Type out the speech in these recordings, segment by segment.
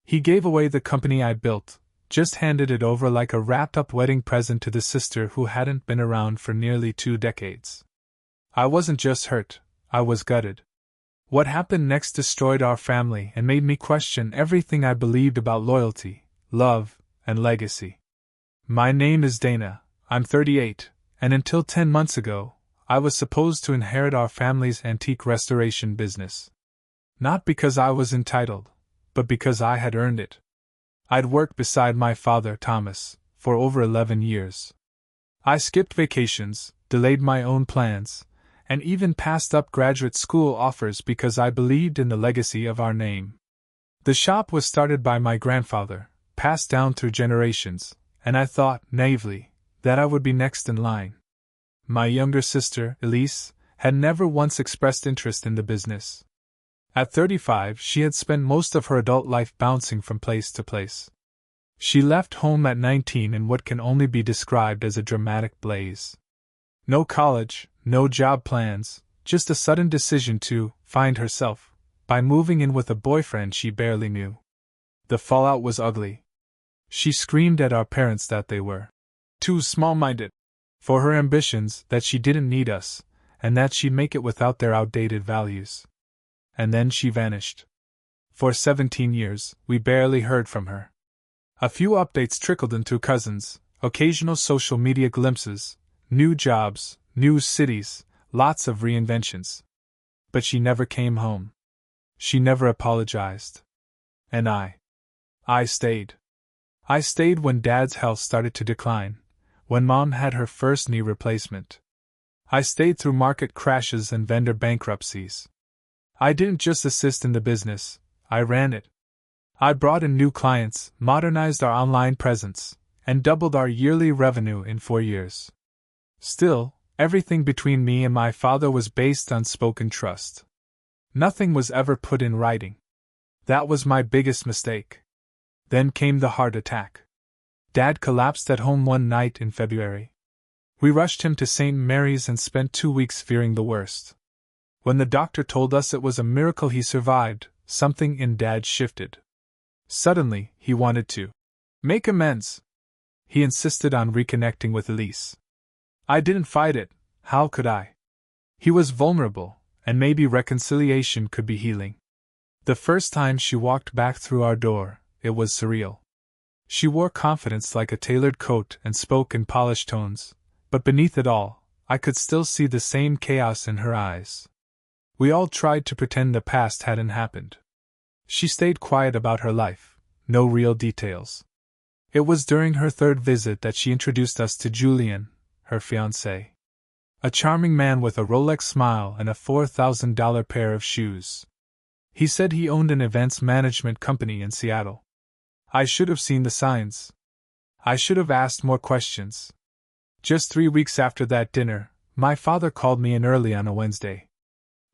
He gave away the company I built, just handed it over like a wrapped-up wedding present to the sister who hadn't been around for nearly 2 decades. I wasn't just hurt, I was gutted. What happened next destroyed our family and made me question everything I believed about loyalty, love, and legacy. My name is Dana, I'm 38, and until 10 months ago, I was supposed to inherit our family's antique restoration business. Not because I was entitled, but because I had earned it. I'd worked beside my father, Thomas, for over 11 years. I skipped vacations, delayed my own plans, and even passed up graduate school offers because I believed in the legacy of our name. The shop was started by my grandfather, passed down through generations, and I thought, naively, that I would be next in line. My younger sister, Elise, had never once expressed interest in the business. At 35, she had spent most of her adult life bouncing from place to place. She left home at 19 in what can only be described as a dramatic blaze. No college, no job plans, just a sudden decision to find herself by moving in with a boyfriend she barely knew. The fallout was ugly. She screamed at our parents that they were too small-minded for her ambitions, that she didn't need us, and that she'd make it without their outdated values. And then she vanished. For 17 years, we barely heard from her. A few updates trickled in through cousins, occasional social media glimpses, new jobs, new cities, lots of reinventions. But she never came home. She never apologized. And I stayed. I stayed when Dad's health started to decline, when Mom had her first knee replacement. I stayed through market crashes and vendor bankruptcies. I didn't just assist in the business, I ran it. I brought in new clients, modernized our online presence, and doubled our yearly revenue in 4 years. Still, everything between me and my father was based on spoken trust. Nothing was ever put in writing. That was my biggest mistake. Then came the heart attack. Dad collapsed at home one night in February. We rushed him to St. Mary's and spent 2 weeks fearing the worst. When the doctor told us it was a miracle he survived, something in Dad shifted. Suddenly, he wanted to make amends. He insisted on reconnecting with Elise. I didn't fight it, how could I? He was vulnerable, and maybe reconciliation could be healing. The first time she walked back through our door, it was surreal. She wore confidence like a tailored coat and spoke in polished tones, but beneath it all, I could still see the same chaos in her eyes. We all tried to pretend the past hadn't happened. She stayed quiet about her life, no real details. It was during her 3rd visit that she introduced us to Julian, her fiancé. A charming man with a Rolex smile and a $4,000 pair of shoes. He said he owned an events management company in Seattle. I should have seen the signs. I should have asked more questions. Just 3 weeks after that dinner, my father called me in early on a Wednesday.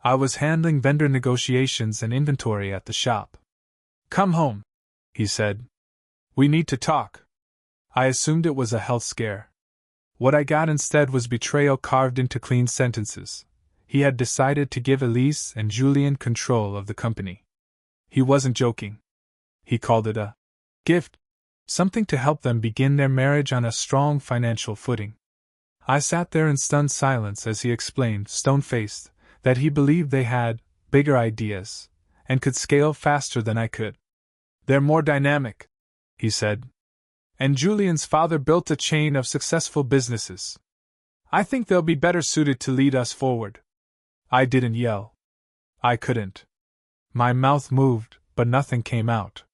I was handling vendor negotiations and inventory at the shop. "Come home," he said. "We need to talk." I assumed it was a health scare. What I got instead was betrayal carved into clean sentences. He had decided to give Elise and Julian control of the company. He wasn't joking. He called it a gift, something to help them begin their marriage on a strong financial footing. I sat there in stunned silence as he explained, stone-faced, that he believed they had bigger ideas and could scale faster than I could. "They're more dynamic," he said. "And Julian's father built a chain of successful businesses. I think they'll be better suited to lead us forward." I didn't yell. I couldn't. My mouth moved, but nothing came out.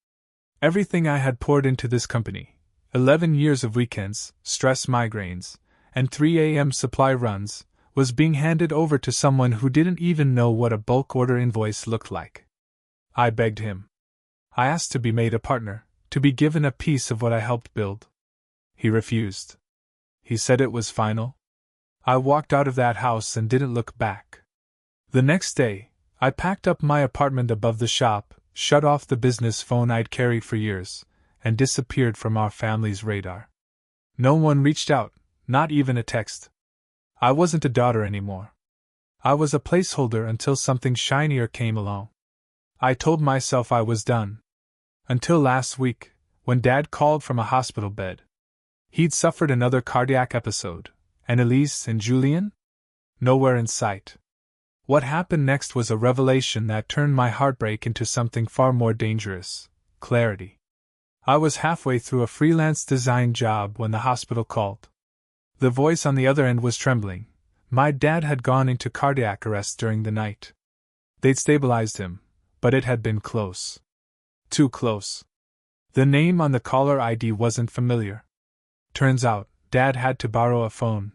Everything I had poured into this company, 11 years of weekends, stress migraines, and 3 a.m. supply runs, was being handed over to someone who didn't even know what a bulk order invoice looked like. I begged him. I asked to be made a partner, to be given a piece of what I helped build. He refused. He said it was final. I walked out of that house and didn't look back. The next day, I packed up my apartment above the shop, shut off the business phone I'd carried for years, and disappeared from our family's radar. No one reached out, not even a text. I wasn't a daughter anymore. I was a placeholder until something shinier came along. I told myself I was done. Until last week, when Dad called from a hospital bed. He'd suffered another cardiac episode, and Elise and Julian? Nowhere in sight. What happened next was a revelation that turned my heartbreak into something far more dangerous: clarity. I was halfway through a freelance design job when the hospital called. The voice on the other end was trembling. My dad had gone into cardiac arrest during the night. They'd stabilized him, but it had been close. Too close. The name on the caller ID wasn't familiar. Turns out, Dad had to borrow a phone.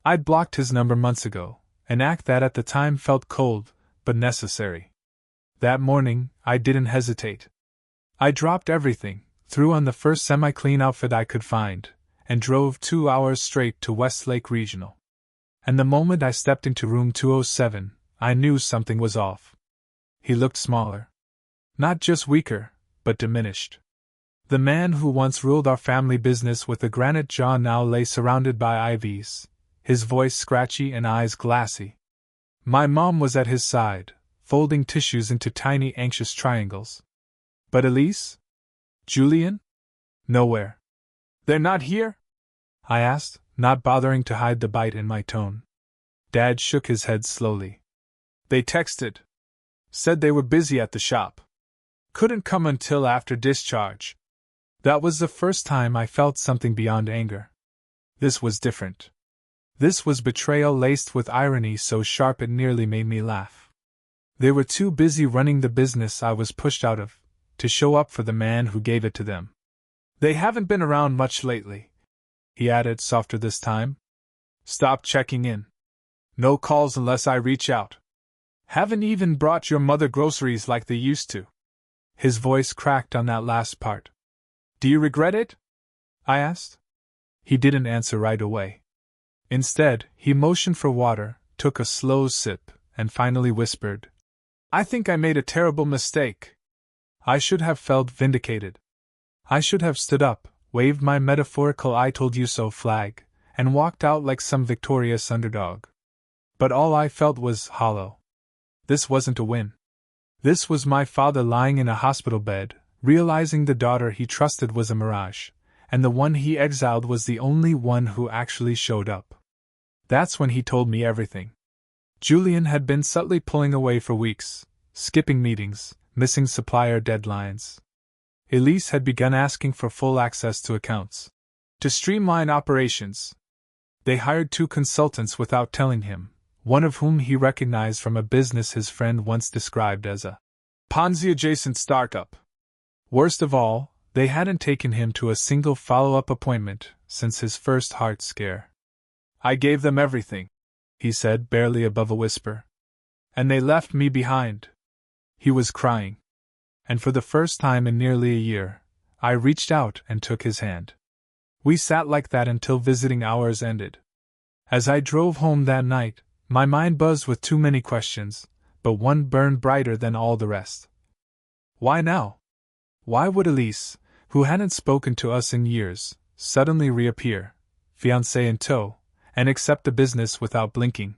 I'd blocked his number months ago, an act that at the time felt cold, but necessary. That morning, I didn't hesitate. I dropped everything, threw on the first semi-clean outfit I could find, and drove 2 hours straight to Westlake Regional. And the moment I stepped into room 207, I knew something was off. He looked smaller. Not just weaker, but diminished. The man who once ruled our family business with a granite jaw now lay surrounded by IVs, his voice scratchy and eyes glassy. My mom was at his side, folding tissues into tiny anxious triangles. But Elise? Julian? Nowhere. They're not here? I asked, not bothering to hide the bite in my tone. Dad shook his head slowly. They texted. Said they were busy at the shop. Couldn't come until after discharge. That was the first time I felt something beyond anger. This was different. This was betrayal laced with irony so sharp it nearly made me laugh. They were too busy running the business I was pushed out of to show up for the man who gave it to them. They haven't been around much lately, he added, softer this time. Stop checking in. No calls unless I reach out. Haven't even brought your mother groceries like they used to. His voice cracked on that last part. Do you regret it? I asked. He didn't answer right away. Instead, he motioned for water, took a slow sip, and finally whispered, I think I made a terrible mistake. I should have felt vindicated. I should have stood up, waved my metaphorical I told you so flag, and walked out like some victorious underdog. But all I felt was hollow. This wasn't a win. This was my father lying in a hospital bed, realizing the daughter he trusted was a mirage, and the one he exiled was the only one who actually showed up. That's when he told me everything. Julian had been subtly pulling away for weeks, skipping meetings, missing supplier deadlines. Elise had begun asking for full access to accounts. To streamline operations, they hired 2 consultants without telling him, one of whom he recognized from a business his friend once described as a Ponzi-adjacent startup. Worst of all, they hadn't taken him to a single follow-up appointment since his first heart scare. I gave them everything, he said, barely above a whisper. And they left me behind. He was crying. And for the first time in nearly a year, I reached out and took his hand. We sat like that until visiting hours ended. As I drove home that night, my mind buzzed with too many questions, but one burned brighter than all the rest. Why now? Why would Elise, who hadn't spoken to us in years, suddenly reappear, fiancé in tow, and accept the business without blinking?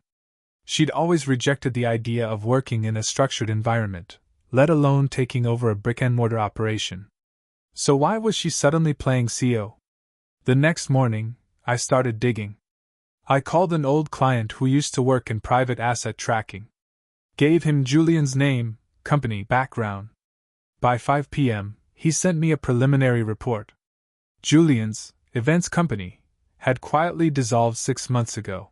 She'd always rejected the idea of working in a structured environment, let alone taking over a brick-and-mortar operation. So why was she suddenly playing CEO? The next morning, I started digging. I called an old client who used to work in private asset tracking. Gave him Julian's name, company, background. By 5 p.m., he sent me a preliminary report. Julian's events company had quietly dissolved 6 months ago.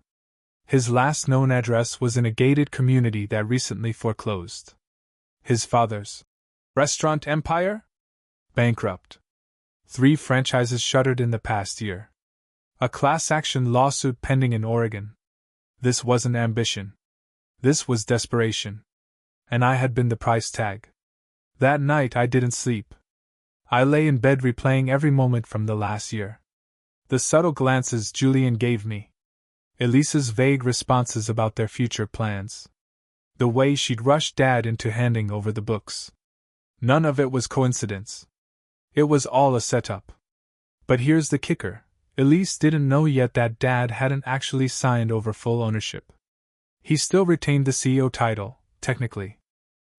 His last known address was in a gated community that recently foreclosed. His father's restaurant empire? Bankrupt. 3 franchises shuttered in the past year. A class action lawsuit pending in Oregon. This wasn't ambition. This was desperation. And I had been the price tag. That night I didn't sleep. I lay in bed replaying every moment from the last year. The subtle glances Julian gave me. Elise's vague responses about their future plans. The way she'd rushed Dad into handing over the books. None of it was coincidence. It was all a setup. But here's the kicker. Elise didn't know yet that Dad hadn't actually signed over full ownership. He still retained the CEO title, technically.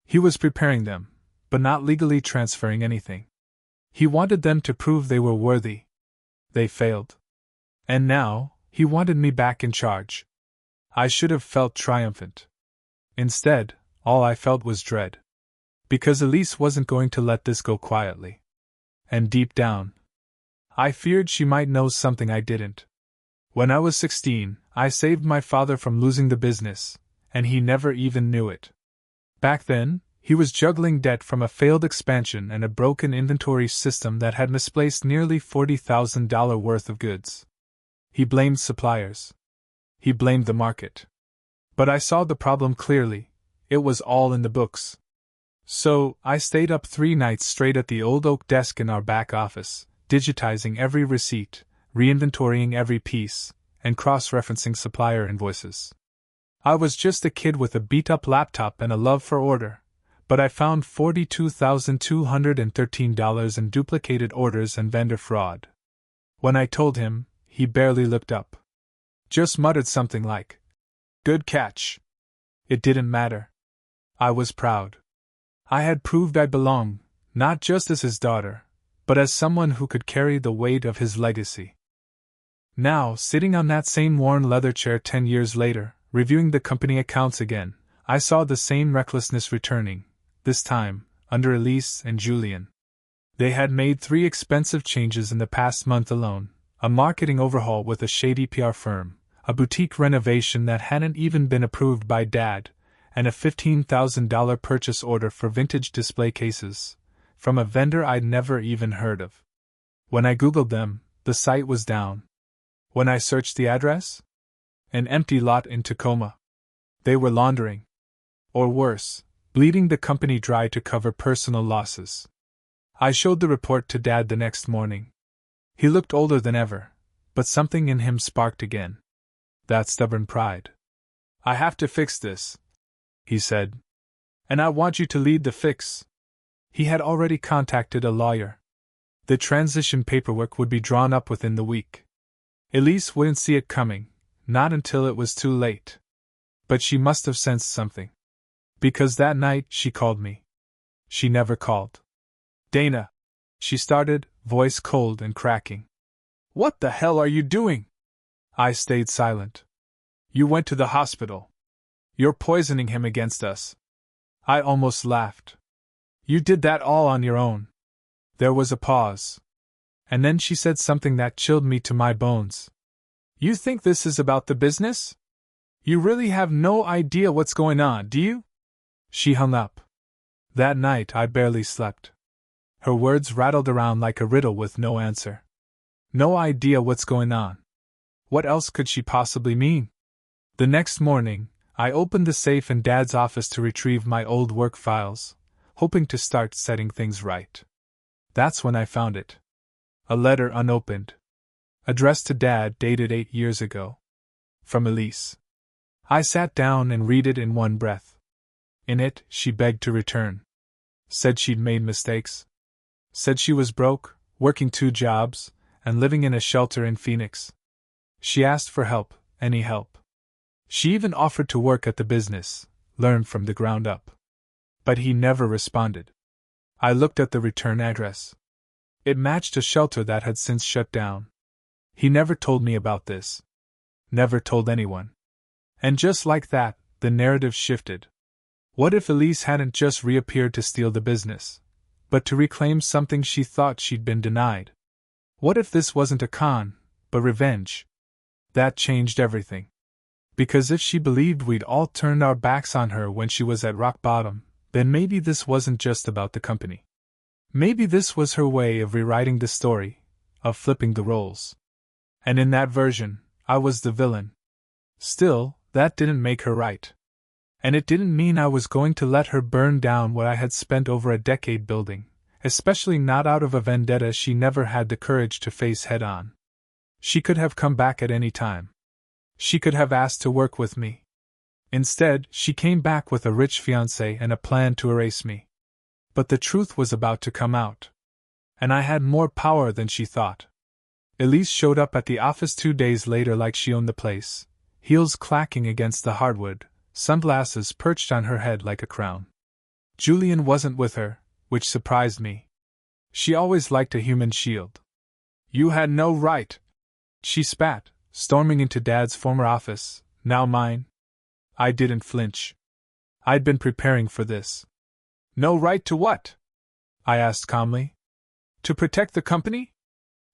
He was preparing them, but not legally transferring anything. He wanted them to prove they were worthy. They failed. And now, he wanted me back in charge. I should have felt triumphant. Instead, all I felt was dread. Because Elise wasn't going to let this go quietly. And deep down, I feared she might know something I didn't. When I was 16, I saved my father from losing the business, and he never even knew it. Back then, he was juggling debt from a failed expansion and a broken inventory system that had misplaced nearly $40,000 worth of goods. He blamed suppliers. He blamed the market. But I saw the problem clearly. It was all in the books. So, I stayed up 3 nights straight at the old oak desk in our back office, digitizing every receipt, reinventorying every piece, and cross-referencing supplier invoices. I was just a kid with a beat-up laptop and a love for order, but I found $42,213 in duplicated orders and vendor fraud. When I told him, he barely looked up. Just muttered something like, "Good catch." It didn't matter. I was proud. I had proved I belonged, not just as his daughter, but as someone who could carry the weight of his legacy. Now, sitting on that same worn leather chair 10 years later, reviewing the company accounts again, I saw the same recklessness returning, this time, under Elise and Julian. They had made 3 expensive changes in the past month alone: a marketing overhaul with a shady PR firm, a boutique renovation that hadn't even been approved by Dad, and a $15,000 purchase order for vintage display cases, from a vendor I'd never even heard of. When I Googled them, the site was down. When I searched the address? An empty lot in Tacoma. They were laundering. Or worse, bleeding the company dry to cover personal losses. I showed the report to Dad the next morning. He looked older than ever, but something in him sparked again. That stubborn pride. "I have to fix this," he said. "And I want you to lead the fix." He had already contacted a lawyer. The transition paperwork would be drawn up within the week. Elise wouldn't see it coming, not until it was too late. But she must have sensed something. Because that night she called me. She never called. "Dana," she started, voice cold and cracking. "What the hell are you doing?" I stayed silent. "You went to the hospital. You're poisoning him against us." I almost laughed. "You did that all on your own." There was a pause. And then she said something that chilled me to my bones. "You think this is about the business? You really have no idea what's going on, do you?" She hung up. That night I barely slept. Her words rattled around like a riddle with no answer. No idea what's going on. What else could she possibly mean? The next morning, I opened the safe in Dad's office to retrieve my old work files, hoping to start setting things right. That's when I found it. A letter unopened. Addressed to Dad, dated 8 years ago. From Elise. I sat down and read it in one breath. In it, she begged to return. Said she'd made mistakes. Said she was broke, working 2 jobs, and living in a shelter in Phoenix. She asked for help, any help. She even offered to work at the business, learn from the ground up. But he never responded. I looked at the return address. It matched a shelter that had since shut down. He never told me about this. Never told anyone. And just like that, the narrative shifted. What if Elise hadn't just reappeared to steal the business, but to reclaim something she thought she'd been denied? What if this wasn't a con, but revenge? That changed everything. Because if she believed we'd all turned our backs on her when she was at rock bottom, then maybe this wasn't just about the company. Maybe this was her way of rewriting the story, of flipping the roles. And in that version, I was the villain. Still, that didn't make her right. And it didn't mean I was going to let her burn down what I had spent over a decade building, especially not out of a vendetta she never had the courage to face head-on. She could have come back at any time. She could have asked to work with me. Instead, she came back with a rich fiancé and a plan to erase me. But the truth was about to come out. And I had more power than she thought. Elise showed up at the office 2 days later like she owned the place, heels clacking against the hardwood, sunglasses perched on her head like a crown. Julian wasn't with her, which surprised me. She always liked a human shield. You had no right, she spat, storming into Dad's former office, now mine. I didn't flinch. I'd been preparing for this. No right to what? I asked calmly. To protect the company?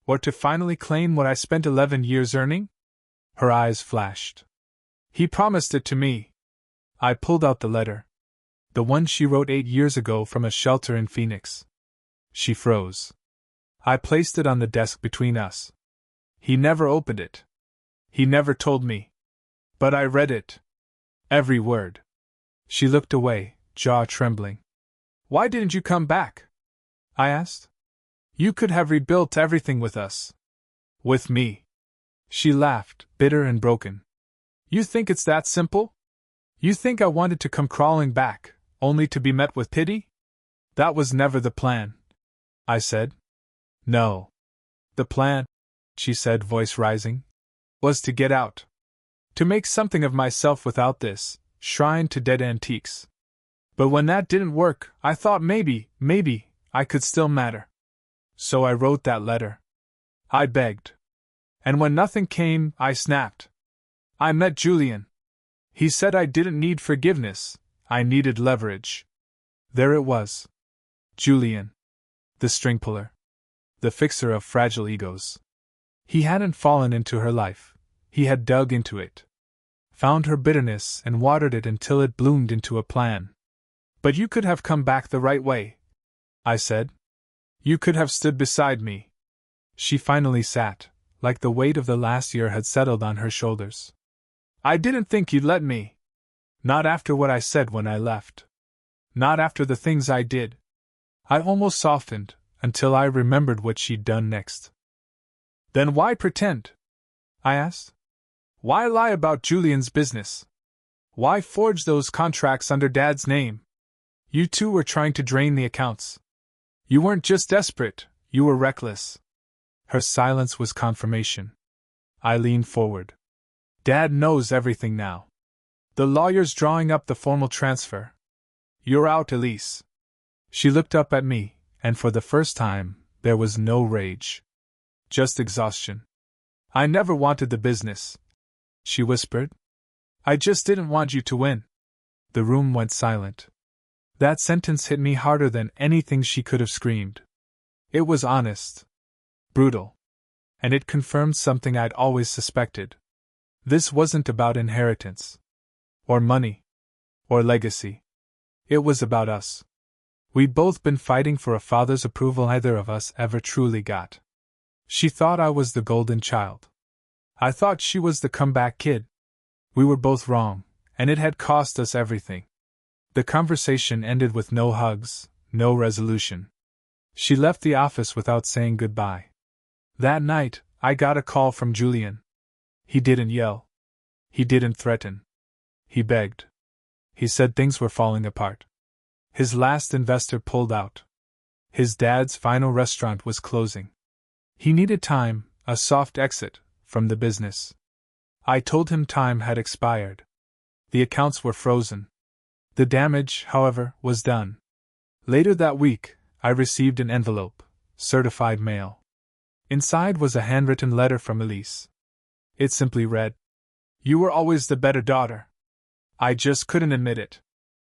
Or to finally claim what I spent 11 years earning? Her eyes flashed. He promised it to me. I pulled out the letter. The one she wrote 8 years ago from a shelter in Phoenix. She froze. I placed it on the desk between us. He never opened it. He never told me. But I read it. Every word. She looked away, jaw trembling. Why didn't you come back? I asked. You could have rebuilt everything with us. With me. She laughed, bitter and broken. You think it's that simple? You think I wanted to come crawling back, only to be met with pity? That was never the plan, I said. No. The plan, she said, voice rising, was to get out. To make something of myself without this, shrine to dead antiques. But when that didn't work, I thought maybe, I could still matter. So I wrote that letter. I begged. And when nothing came, I snapped. I met Julian. He said I didn't need forgiveness, I needed leverage. There it was. Julian. The string puller. The fixer of fragile egos. He hadn't fallen into her life, he had dug into it. Found her bitterness and watered it until it bloomed into a plan. But you could have come back the right way, I said. You could have stood beside me. She finally sat, like the weight of the last year had settled on her shoulders. I didn't think you'd let me. Not after what I said when I left. Not after the things I did. I almost softened, until I remembered what she'd done next. Then why pretend? I asked. Why lie about Julian's business? Why forge those contracts under Dad's name? You two were trying to drain the accounts. You weren't just desperate, you were reckless. Her silence was confirmation. I leaned forward. Dad knows everything now. The lawyer's drawing up the formal transfer. You're out, Elise. She looked up at me, and for the first time, there was no rage. Just exhaustion. I never wanted the business, she whispered. I just didn't want you to win. The room went silent. That sentence hit me harder than anything she could have screamed. It was honest. Brutal. And it confirmed something I'd always suspected. This wasn't about inheritance. Or money. Or legacy. It was about us. We'd both been fighting for a father's approval neither of us ever truly got. She thought I was the golden child. I thought she was the comeback kid. We were both wrong, and it had cost us everything. The conversation ended with no hugs, no resolution. She left the office without saying goodbye. That night, I got a call from Julian. He didn't yell. He didn't threaten. He begged. He said things were falling apart. His last investor pulled out. His dad's final restaurant was closing. He needed time, a soft exit, from the business. I told him time had expired. The accounts were frozen. The damage, however, was done. Later that week, I received an envelope, certified mail. Inside was a handwritten letter from Elise. It simply read, "You were always the better daughter." I just couldn't admit it.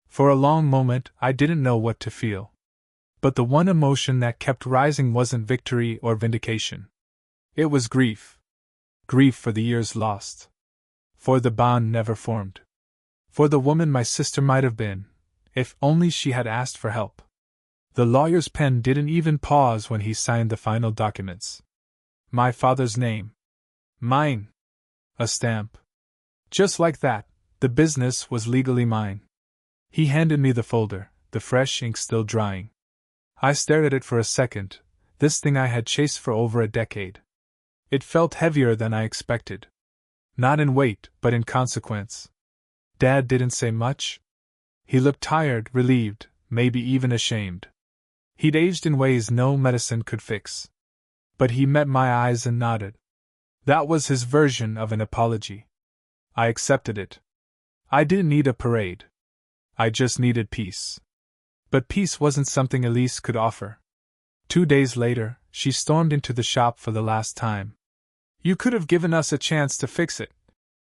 For a long moment, I didn't know what to feel. But the one emotion that kept rising wasn't victory or vindication. It was grief. Grief for the years lost. For the bond never formed. For the woman my sister might have been, if only she had asked for help. The lawyer's pen didn't even pause when he signed the final documents. My father's name. Mine. A stamp. Just like that, the business was legally mine. He handed me the folder, the fresh ink still drying. I stared at it for a second, this thing I had chased for over a decade. It felt heavier than I expected. Not in weight, but in consequence. Dad didn't say much. He looked tired, relieved, maybe even ashamed. He'd aged in ways no medicine could fix. But he met my eyes and nodded. That was his version of an apology. I accepted it. I didn't need a parade. I just needed peace. But peace wasn't something Elise could offer. 2 days later, she stormed into the shop for the last time. "You could have given us a chance to fix it,"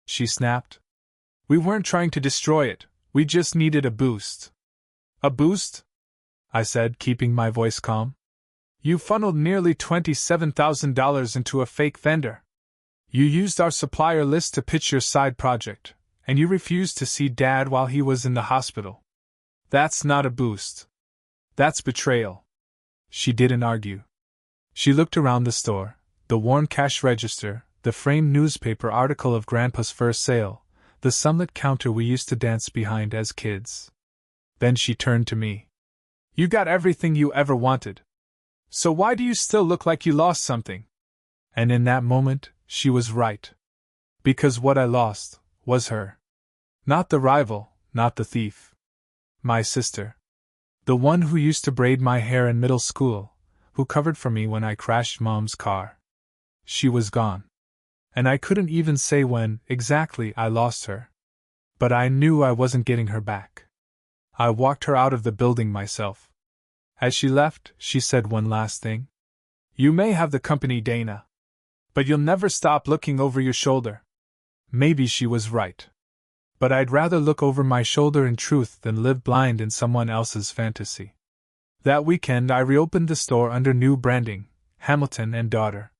she snapped. "We weren't trying to destroy it, we just needed a boost." "A boost?" I said, keeping my voice calm. "You funneled nearly $27,000 into a fake vendor. You used our supplier list to pitch your side project, and you refused to see Dad while he was in the hospital. That's not a boost. That's betrayal." She didn't argue. She looked around the store, the worn cash register, the framed newspaper article of Grandpa's first sale, the sunlit counter we used to dance behind as kids. Then she turned to me. "You got everything you ever wanted. So why do you still look like you lost something?" And in that moment, she was right. Because what I lost was her. Not the rival, not the thief. My sister. The one who used to braid my hair in middle school, who covered for me when I crashed Mom's car. She was gone. And I couldn't even say when, exactly, I lost her. But I knew I wasn't getting her back. I walked her out of the building myself. As she left, she said one last thing. "You may have the company, Dana. But you'll never stop looking over your shoulder." Maybe she was right. But I'd rather look over my shoulder in truth than live blind in someone else's fantasy. That weekend I reopened the store under new branding, Hamilton and Daughter.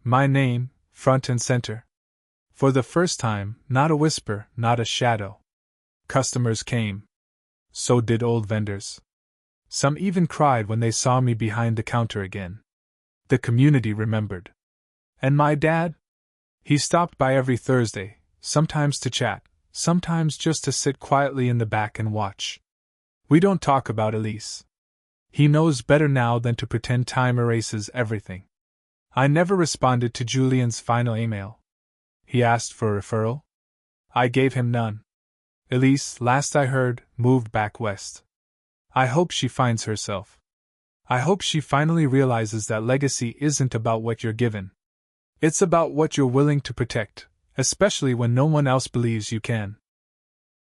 My name, front and center. For the first time, not a whisper, not a shadow. Customers came. So did old vendors. Some even cried when they saw me behind the counter again. The community remembered. And my dad? He stopped by every Thursday, sometimes to chat, sometimes just to sit quietly in the back and watch. We don't talk about Elise. He knows better now than to pretend time erases everything. I never responded to Julian's final email. He asked for a referral. I gave him none. Elise, last I heard, moved back west. I hope she finds herself. I hope she finally realizes that legacy isn't about what you're given. It's about what you're willing to protect, especially when no one else believes you can.